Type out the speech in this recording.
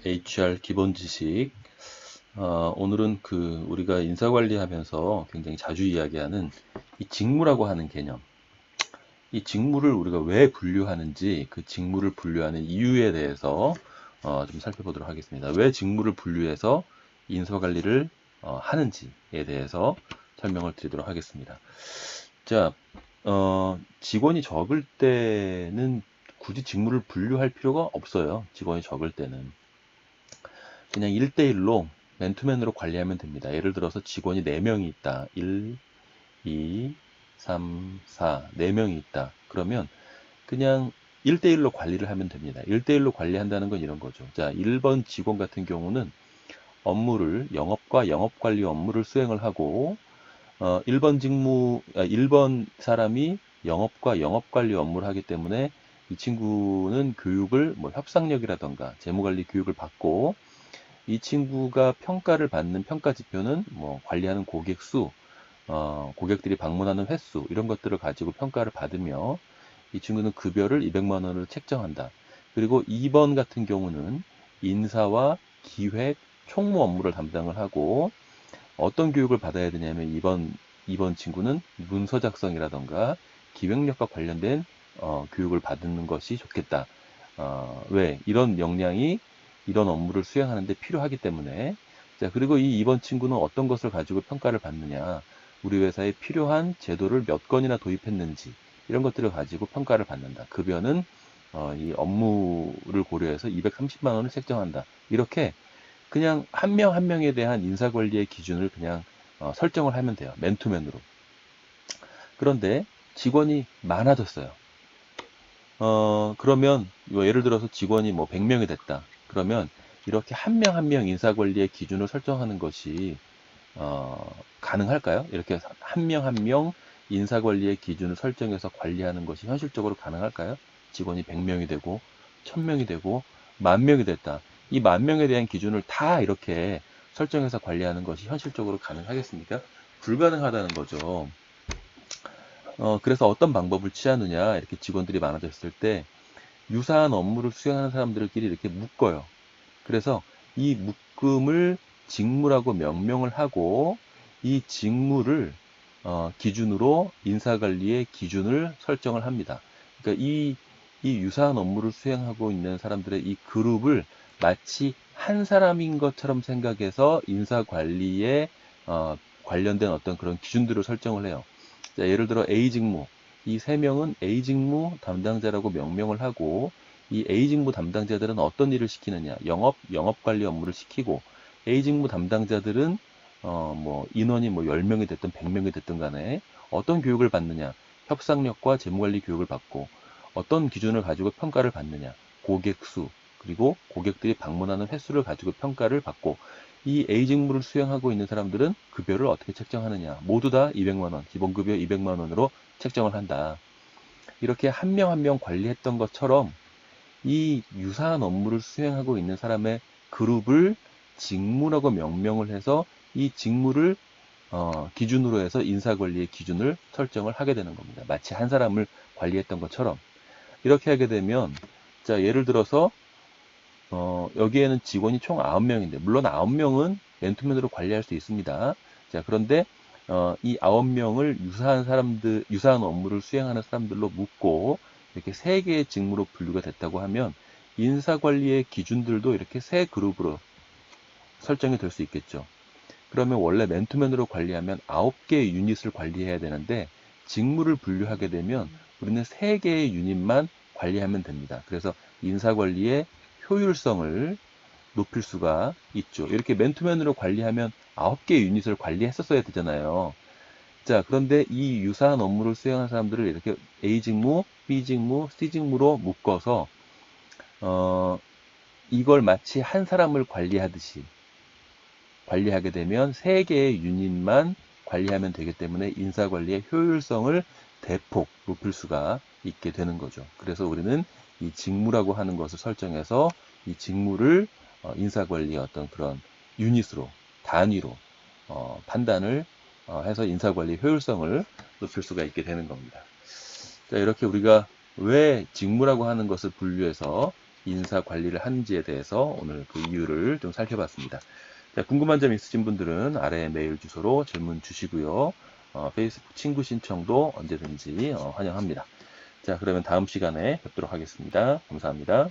HR 기본 지식. 오늘은 우리가 인사관리 하면서 굉장히 자주 이야기하는 이 직무라고 하는 개념. 이 직무를 우리가 왜 분류하는지, 그 직무를 분류하는 이유에 대해서 좀 살펴보도록 하겠습니다. 왜 직무를 분류해서 인사관리를 하는지에 대해서 설명을 드리도록 하겠습니다. 자, 직원이 적을 때는 굳이 직무를 분류할 필요가 없어요. 직원이 적을 때는. 그냥 1대1로 맨투맨으로 관리하면 됩니다. 예를 들어서 직원이 4명이 있다. 1, 2, 3, 4, 4명이 있다. 그러면 그냥 1대1로 관리를 하면 됩니다. 1대1로 관리한다는 건 이런 거죠. 자, 1번 직원 같은 경우는 영업과 영업관리 업무를 수행을 하고, 1번 사람이 영업과 영업관리 업무를 하기 때문에 이 친구는 교육을, 협상력이라던가 재무관리 교육을 받고, 이 친구가 평가를 받는 평가 지표는 관리하는 고객 수, 고객들이 방문하는 횟수, 이런 것들을 가지고 평가를 받으며 이 친구는 급여를 200만 원으로 책정한다. 그리고 2번 같은 경우는 인사와 기획, 총무 업무를 담당을 하고, 어떤 교육을 받아야 되냐면 2번 친구는 문서 작성이라던가 기획력과 관련된 교육을 받는 것이 좋겠다. 왜? 이런 역량이 이런 업무를 수행하는데 필요하기 때문에. 자, 그리고 이 2번 친구는 어떤 것을 가지고 평가를 받느냐. 우리 회사에 필요한 제도를 몇 건이나 도입했는지, 이런 것들을 가지고 평가를 받는다. 급여는 이 업무를 고려해서 230만 원을 책정한다. 이렇게 그냥 한 명 한 명에 대한 인사관리의 기준을 그냥 설정을 하면 돼요. 맨투맨으로. 그런데 직원이 많아졌어요. 그러면 예를 들어서 직원이 100명이 됐다. 그러면 이렇게 한 명 한 명 인사관리의 기준을 설정하는 것이 가능할까요? 이렇게 한 명 한 명 인사관리의 기준을 설정해서 관리하는 것이 현실적으로 가능할까요? 직원이 100명이 되고 1000명이 되고 10,000명이 됐다. 이 10,000명에 대한 기준을 다 이렇게 설정해서 관리하는 것이 현실적으로 가능하겠습니까? 불가능하다는 거죠. 그래서 어떤 방법을 취하느냐, 이렇게 직원들이 많아졌을 때 유사한 업무를 수행하는 사람들끼리 이렇게 묶어요. 그래서 이 묶음을 직무라고 명명을 하고, 이 직무를 기준으로 인사관리의 기준을 설정을 합니다. 그러니까 이 유사한 업무를 수행하고 있는 사람들의 이 그룹을 마치 한 사람인 것처럼 생각해서 인사관리에 관련된 어떤 그런 기준들을 설정을 해요. 자, 예를 들어 A 직무, 이 세 명은 A 직무 담당자라고 명명을 하고, 이 A 직무 담당자들은 어떤 일을 시키느냐, 영업 관리 업무를 시키고, A 직무 담당자들은 인원이 10명이 됐든 100명이 됐든 간에 어떤 교육을 받느냐, 협상력과 재무관리 교육을 받고, 어떤 기준을 가지고 평가를 받느냐, 고객 수, 그리고 고객들이 방문하는 횟수를 가지고 평가를 받고, 이 A 직무를 수행하고 있는 사람들은 급여를 어떻게 책정하느냐, 모두 다 200만 원, 기본급여 200만 원으로 책정을 한다. 이렇게 한 명 한 명 관리했던 것처럼 이 유사한 업무를 수행하고 있는 사람의 그룹을 직무라고 명명을 해서 이 직무를 기준으로 해서 인사관리의 기준을 설정을 하게 되는 겁니다. 마치 한 사람을 관리했던 것처럼. 이렇게 하게 되면, 자, 예를 들어서 여기에는 직원이 총 9명인데, 물론 9명은 맨투맨으로 관리할 수 있습니다. 자, 그런데 이 9명을 유사한 업무를 수행하는 사람들로 묶고 이렇게 3개의 직무로 분류가 됐다고 하면 인사관리의 기준들도 이렇게 3그룹으로 설정이 될 수 있겠죠. 그러면 원래 맨투맨으로 관리하면 9개의 유닛을 관리해야 되는데, 직무를 분류하게 되면 우리는 3개의 유닛만 관리하면 됩니다. 그래서 인사관리의 효율성을 높일 수가 있죠. 이렇게 맨투맨으로 관리하면 9개의 유닛을 관리했었어야 되잖아요. 자, 그런데 이 유사한 업무를 수행하는 사람들을 이렇게 A 직무, B 직무, C 직무로 묶어서 이걸 마치 한 사람을 관리하듯이 관리하게 되면 3개의 유닛만 관리하면 되기 때문에 인사관리의 효율성을 대폭 높일 수가 있게 되는 거죠. 그래서 우리는 이 직무라고 하는 것을 설정해서 이 직무를 인사관리의 어떤 그런 유닛으로, 단위로 판단을 해서 인사관리 효율성을 높일 수가 있게 되는 겁니다. 자, 이렇게 우리가 왜 직무라고 하는 것을 분류해서 인사 관리를 하는지에 대해서 오늘 그 이유를 좀 살펴봤습니다. 자, 궁금한 점 있으신 분들은 아래 메일 주소로 질문 주시고요. 페이스북 친구 신청도 언제든지 환영합니다. 자, 그러면 다음 시간에 뵙도록 하겠습니다. 감사합니다.